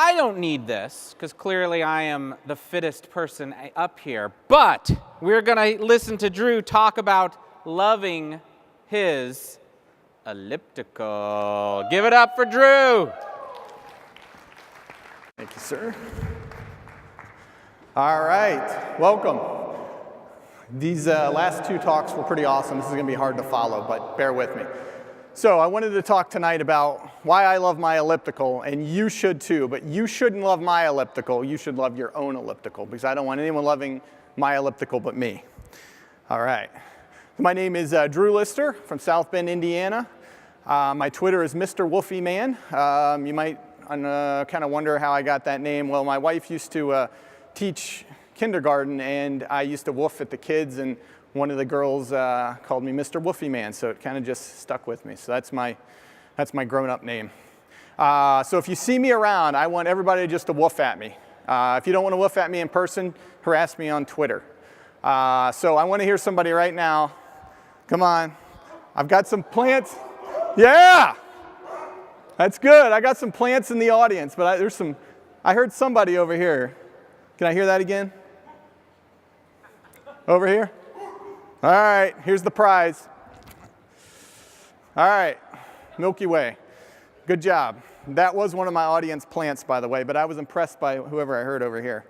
I don't need this, because clearly I am the fittest person up here, but we're going to listen to Drew talk about loving his elliptical. Give it up for Drew. Thank you, sir. All right, welcome. These last two talks were pretty awesome. This is going to be hard to follow, but bear with me. So I wanted to talk tonight about why I love my elliptical, and you should too, but you shouldn't love my elliptical. You should love your own elliptical, because I don't want anyone loving my elliptical but me. All right. My name is Drew Lister from South Bend, Indiana. My Twitter is Mr. Woofy Man. You might kind of wonder how I got that name. Well, my wife used to teach kindergarten, and I used to woof at the kids, and one of the girls called me Mr. Woofy Man, so it kind of just stuck with me. So that's my grown-up name. So if you see me around, I want everybody just to woof at me. If you don't want to woof at me in person, harass me on Twitter. So I want to hear somebody right now. Come on. I've got some plants. Yeah! That's good. I got some plants in the audience, but I heard somebody over here. Can I hear that again? Over here? All right, here's the prize. All right, Milky Way. Good job. That was one of my audience plants, by the way, but I was impressed by whoever I heard over here.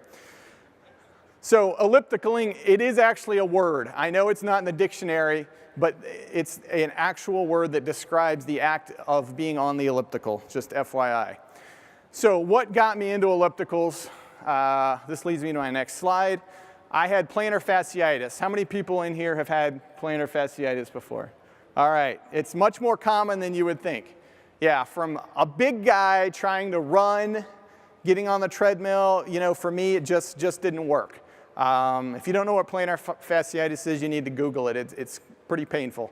So ellipticaling, it is actually a word. I know it's not in the dictionary, but it's an actual word that describes the act of being on the elliptical, just FYI. So what got me into ellipticals? This leads me to my next slide. I had plantar fasciitis. How many people in here have had plantar fasciitis before? All right, it's much more common than you would think. Yeah, from a big guy trying to run, getting on the treadmill, you know, for me, it just didn't work. If you don't know what plantar fasciitis is, you need to Google it. It's pretty painful.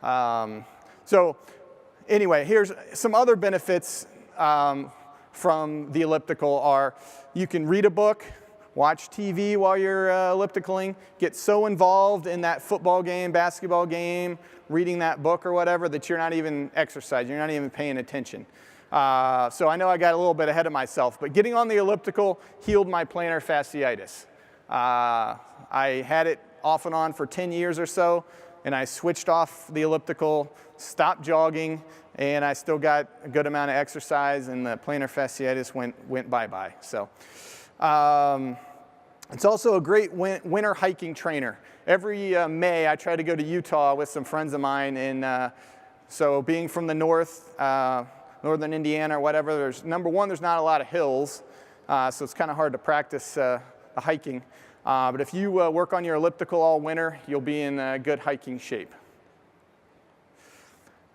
So anyway, here's some other benefits from the elliptical are you can read a book, watch TV while you're ellipticaling, get so involved in that football game, basketball game, reading that book or whatever that you're not even exercising, you're not even paying attention. So I know I got a little bit ahead of myself, but getting on the elliptical healed my plantar fasciitis. I had it off and on for 10 years or so, and I switched off the elliptical, stopped jogging, and I still got a good amount of exercise, and the plantar fasciitis went bye-bye. So it's also a great winter hiking trainer. Every May, I try to go to Utah with some friends of mine, and so being from the north, northern Indiana or whatever, number one, there's not a lot of hills, so it's kind of hard to practice the hiking. But if you work on your elliptical all winter, you'll be in good hiking shape.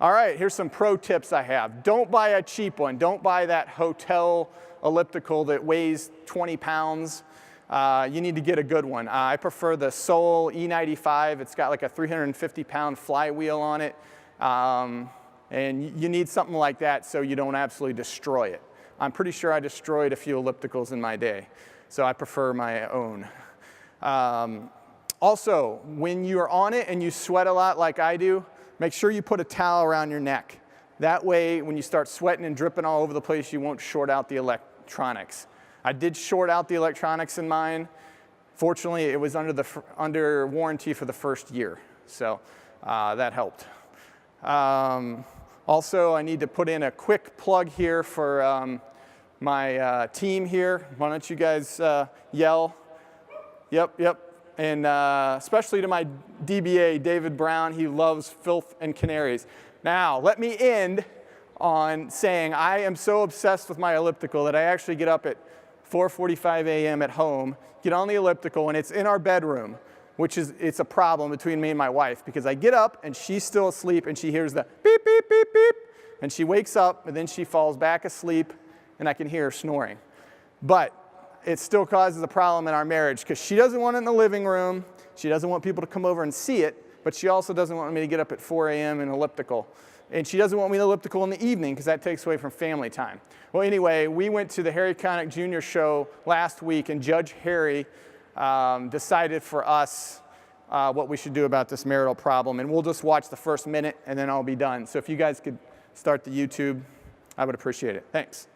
All right, here's some pro tips I have. Don't buy a cheap one. Don't buy that hotel elliptical that weighs 20 pounds. You need to get a good one. I prefer the Sol E95. It's got like a 350-pound flywheel on it. And you need something like that so you don't absolutely destroy it. I'm pretty sure I destroyed a few ellipticals in my day, so I prefer my own. Also, when you're on it and you sweat a lot like I do, make sure you put a towel around your neck. That way, when you start sweating and dripping all over the place, you won't short out the electronics. I did short out the electronics in mine. Fortunately, it was under warranty for the first year, so that helped. Also, I need to put in a quick plug here for my team here. Why don't you guys yell? Yep, yep. And especially to my DBA, David Brown. He loves filth and canaries. Now, let me end on saying I am so obsessed with my elliptical that I actually get up at 4:45 a.m. at home, get on the elliptical, and it's in our bedroom, which is it's a problem between me and my wife, because I get up and she's still asleep and she hears the beep, beep, beep, beep, and she wakes up and then she falls back asleep and I can hear her snoring. But it still causes a problem in our marriage because she doesn't want it in the living room, she doesn't want people to come over and see it, but she also doesn't want me to get up at 4 a.m. in elliptical. And she doesn't want me to elliptical in the evening because that takes away from family time. Well, anyway, we went to the Harry Connick Jr. show last week, and Judge Harry decided for us what we should do about this marital problem. And we'll just watch the first minute, and then I'll be done. So if you guys could start the YouTube, I would appreciate it. Thanks.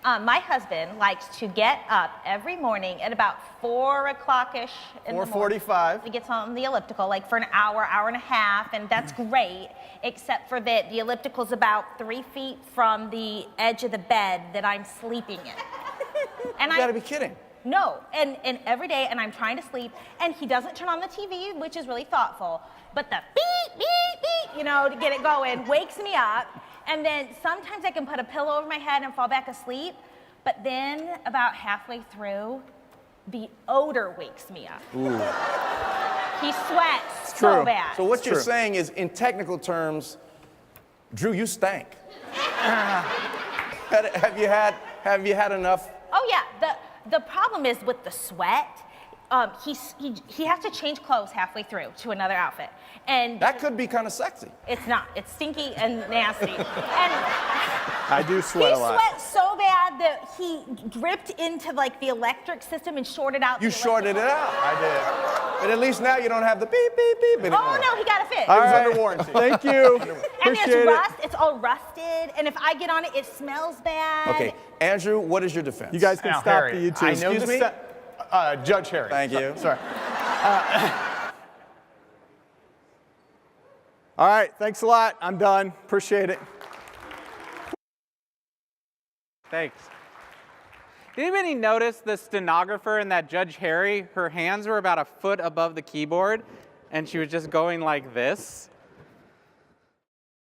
My husband likes to get up every morning at about 4 o'clock-ish in the morning. 4:45. He gets on the elliptical like for an hour, hour and a half, and that's great, except for that the elliptical's about 3 feet from the edge of the bed that I'm sleeping in. And You gotta be kidding. No, and every day, and I'm trying to sleep, and he doesn't turn on the TV, which is really thoughtful, but the beep, beep, beep, you know, to get it going, wakes me up, and then sometimes I can put a pillow over my head and fall back asleep, but then about halfway through, the odor wakes me up. Ooh. He sweats true. so bad. So what you're true. saying is, in technical terms, Drew, you stank. Have you had enough? Oh yeah, the problem is with the sweat, he has to change clothes halfway through to another outfit. And That could be kind of sexy. it's not. It's stinky and nasty. And I do sweat a lot. he sweat so bad that he dripped into like the electric system and shorted out. You the shorted it electrical. out. I did. But at least now you don't have the beep, beep, beep anymore. Oh no, he got it fixed. All was right. under warranty. Thank you. And Appreciate there's it. rust. It's all rusted. And if I get on it, it smells bad. Okay, Andrew, what is your defense? You guys can Now, stop Harry, the YouTube. I know Excuse this. me? Judge Harry. Thank you. Sorry. All right, thanks a lot. I'm done. Appreciate it. Thanks. Did anybody notice the stenographer and that Judge Harry, her hands were about a foot above the keyboard, and she was just going like this?